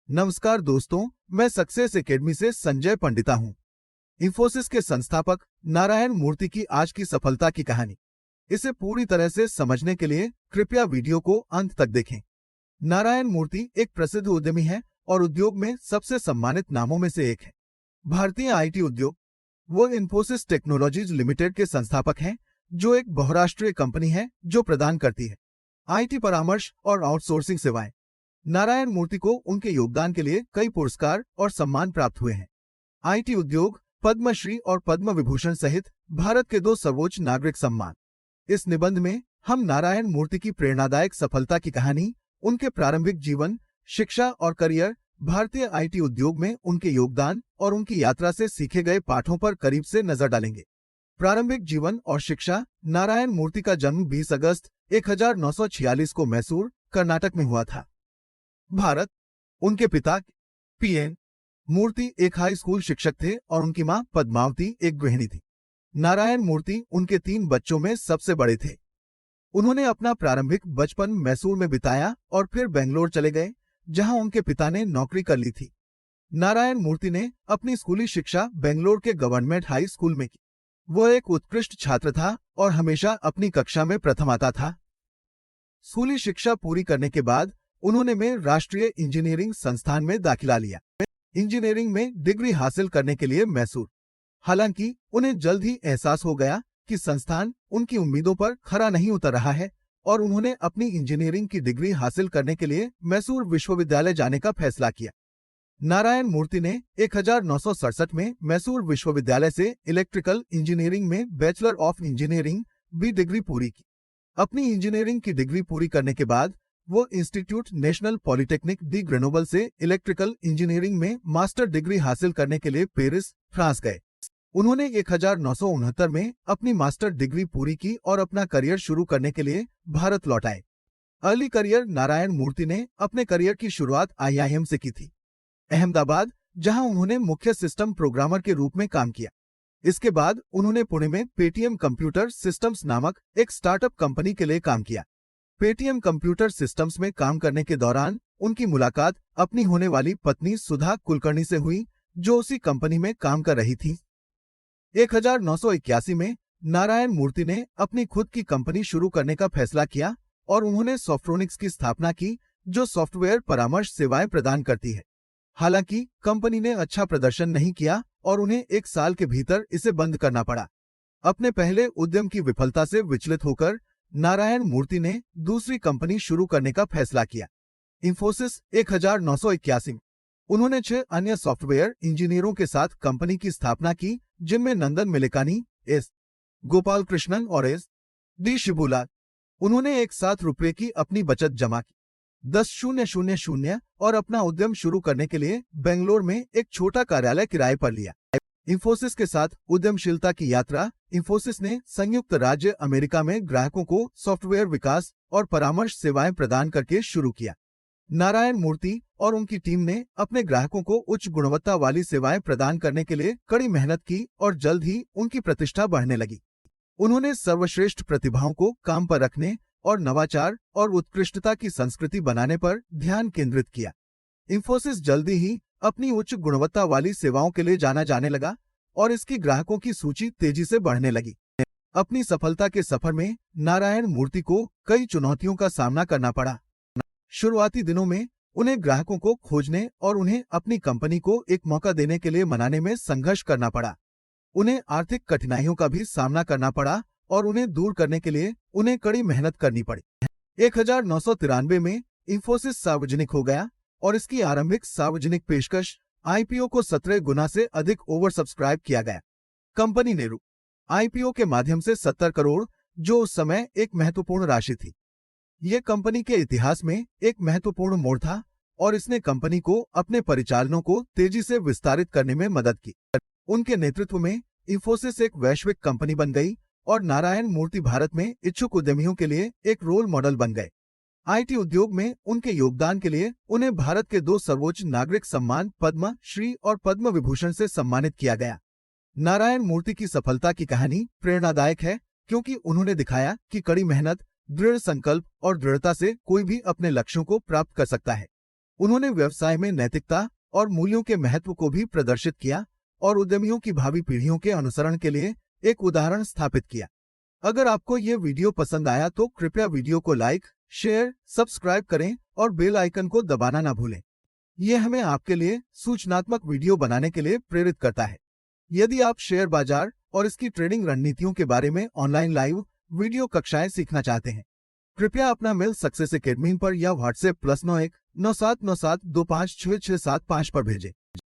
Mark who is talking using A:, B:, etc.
A: नमस्कार दोस्तों, मैं सक्सेस एकेडमी से संजय पंडिता हूं। इंफोसिस के संस्थापक नारायण मूर्ति की आज की सफलता की कहानी, इसे पूरी तरह से समझने के लिए कृपया वीडियो को अंत तक देखें। नारायण मूर्ति एक प्रसिद्ध उद्यमी है और उद्योग में सबसे सम्मानित नामों में से एक है। भारतीय आईटी उद्योग, वो इंफोसिस टेक्नोलॉजीज लिमिटेड के संस्थापक हैं, जो एक बहुराष्ट्रीय कंपनी है जो प्रदान करती है आईटी परामर्श और आउटसोर्सिंग सेवाएं। नारायण मूर्ति को उनके योगदान के लिए कई पुरस्कार और सम्मान प्राप्त हुए हैं। आईटी उद्योग पद्मश्री और पद्म विभूषण सहित भारत के 2 सर्वोच्च नागरिक सम्मान। इस निबंध में हम नारायण मूर्ति की प्रेरणादायक सफलता की कहानी, उनके प्रारंभिक जीवन, शिक्षा और करियर, भारतीय आईटी उद्योग में उनके योगदान और उनकी यात्रा से सीखे गए पाठों पर करीब से नजर डालेंगे। प्रारंभिक जीवन और शिक्षा। नारायण मूर्ति का जन्म 20 अगस्त 1946 को मैसूर, कर्नाटक में हुआ था, भारत। उनके पिता पीएन मूर्ति एक हाई स्कूल शिक्षक थे और उनकी मां पद्मावती एक गृहिणी थी। नारायण मूर्ति उनके 3 बच्चों में सबसे बड़े थे। उन्होंने अपना प्रारंभिक बचपन मैसूर में बिताया और फिर बेंगलोर चले गए, जहां उनके पिता ने नौकरी कर ली थी। नारायण मूर्ति ने अपनी स्कूली शिक्षा बेंगलोर के गवर्नमेंट हाई स्कूल में की। वह एक उत्कृष्ट छात्र था और हमेशा अपनी कक्षा में प्रथम आता था। स्कूली शिक्षा पूरी करने के बाद उन्होंने में राष्ट्रीय इंजीनियरिंग संस्थान में दाखिला लिया, इंजीनियरिंग में डिग्री हासिल करने के लिए मैसूर। हालांकि उन्हें जल्द ही एहसास हो गया कि संस्थान उनकी उम्मीदों पर खरा नहीं उतर रहा है और उन्होंने अपनी इंजीनियरिंग की डिग्री हासिल करने के लिए मैसूर विश्वविद्यालय जाने का फैसला किया। नारायण मूर्ति ने 1967 में मैसूर विश्वविद्यालय से इलेक्ट्रिकल इंजीनियरिंग में bachelor of engineering B degree पूरी की। अपनी इंजीनियरिंग की डिग्री पूरी करने के बाद वो institute national polytechnic D Grenoble से इलेक्ट्रिकल इंजीनियरिंग में मास्टर डिग्री हासिल करने के लिए पेरिस, फ्रांस गए। उन्होंने 1969 में अपनी मास्टर डिग्री पूरी की और अपना करियर शुरू करने के लिए भारत लौट आए। Early career. नारायण मूर्ति ने अपने करियर की शुरुआत आईआईएम से की थी, अहमदाबाद, जहां उन्होंने मुख्य सिस्टम प्रोग्रामर के रूप में काम किया। इसके बाद उन्होंने पुणे में पेटीएम कंप्यूटर सिस्टम्स नामक एक स्टार्टअप कंपनी के लिए काम किया। पेटीएम कंप्यूटर सिस्टम्स में काम करने के दौरान उनकी मुलाकात अपनी होने वाली पत्नी सुधा कुलकर्णी से हुई, जो उसी कंपनी में काम कर रही थी। 1981 में नारायण मूर्ति ने अपनी खुद की कंपनी शुरू करने का फैसला किया और उन्होंने सॉफ्ट्रोनिक्स की स्थापना की, जो सॉफ्टवेयर परामर्श सेवाएं प्रदान करती है। हालांकि कंपनी ने अच्छा प्रदर्शन नहीं किया और उन्हें 1 साल के भीतर इसे बंद करना पड़ा। अपने पहले उद्यम की विफलता से विचलित होकर नारायण मूर्ति ने दूसरी कंपनी शुरू करने का फैसला किया, इंफोसिस। 1981 में उन्होंने 6 अन्य सॉफ्टवेयर इंजीनियरों के साथ कंपनी की स्थापना की, जिनमें नंदन मिलेकानी, एस गोपाल कृष्णन और एस डी शिबुला। उन्होंने एक साथ रुपये की अपनी बचत जमा की 10,000 और अपना उद्यम शुरू करने के लिए बेंगलोर में एक छोटा कार्यालय किराए पर लिया। इंफोसिस के साथ उद्यमशीलता की यात्रा। इंफोसिस ने संयुक्त राज्य अमेरिका में ग्राहकों को सॉफ्टवेयर विकास और परामर्श सेवाएं प्रदान करके शुरू किया। नारायण मूर्ति और उनकी टीम ने अपने ग्राहकों को उच्च गुणवत्ता वाली सेवाएं प्रदान करने के लिए कड़ी मेहनत की और जल्द ही उनकी प्रतिष्ठा बढ़ने लगी। उन्होंने सर्वश्रेष्ठ प्रतिभाओं को काम पर रखने और नवाचार और उत्कृष्टता की संस्कृति बनाने पर ध्यान केंद्रित किया। इंफोसिस जल्दी ही अपनी उच्च गुणवत्ता वाली सेवाओं के लिए जाना जाने लगा और इसकी ग्राहकों की सूची तेजी से बढ़ने लगी। अपनी सफलता के सफर में नारायण मूर्ति को कई चुनौतियों का सामना करना पड़ा। शुरुआती दिनों में उन्हें ग्राहकों को खोजने और उन्हें अपनी कंपनी को एक मौका देने के लिए मनाने में संघर्ष करना पड़ा। उन्हें आर्थिक कठिनाइयों का भी सामना करना पड़ा और उन्हें दूर करने के लिए उन्हें कड़ी मेहनत करनी पड़ी। 1993 में इंफोसिस सार्वजनिक हो गया और इसकी आरंभिक सार्वजनिक पेशकश आईपीओ को 17 गुना से अधिक ओवर सब्सक्राइब किया गया। कंपनी ने आईपीओ के माध्यम से 70 करोड़, जो उस समय एक महत्वपूर्ण राशि थी। यह कंपनी के इतिहास में एक महत्वपूर्ण मोड़ था और इसने कंपनी को अपने परिचालनों को तेजी से विस्तारित करने में मदद की। उनके नेतृत्व में इंफोसिस एक वैश्विक कंपनी बन गई और नारायण मूर्ति भारत में इच्छुक उद्यमियों के लिए एक रोल मॉडल बन गए। आईटी उद्योग में उनके योगदान के लिए उन्हें भारत के 2 सर्वोच्च नागरिक सम्मान पद्म श्री और पद्म विभूषण से सम्मानित किया गया। नारायण मूर्ति की सफलता की कहानी प्रेरणादायक है, क्योंकि उन्होंने दिखाया कि कड़ी मेहनत, दृढ़ संकल्प और दृढ़ता से कोई भी अपने लक्ष्यों को प्राप्त कर सकता है। उन्होंने व्यवसाय में नैतिकता और मूल्यों के महत्व को भी प्रदर्शित किया और उद्यमियों की भावी पीढ़ियों के अनुसरण के लिए एक उदाहरण स्थापित किया। अगर आपको यह वीडियो पसंद आया तो कृपया वीडियो को लाइक, शेयर, सब्सक्राइब करें और बेल आइकन को दबाना ना भूलें। यह हमें आपके लिए सूचनात्मक वीडियो बनाने के लिए प्रेरित करता है। यदि आप शेयर बाजार और इसकी ट्रेडिंग रणनीतियों के बारे में ऑनलाइन लाइव वीडियो कक्षाएं सीखना चाहते हैं, कृपया अपना मेल सक्सेस एकेडमी पर या व्हाट्सएप +91 9797 256675 पर भेजें।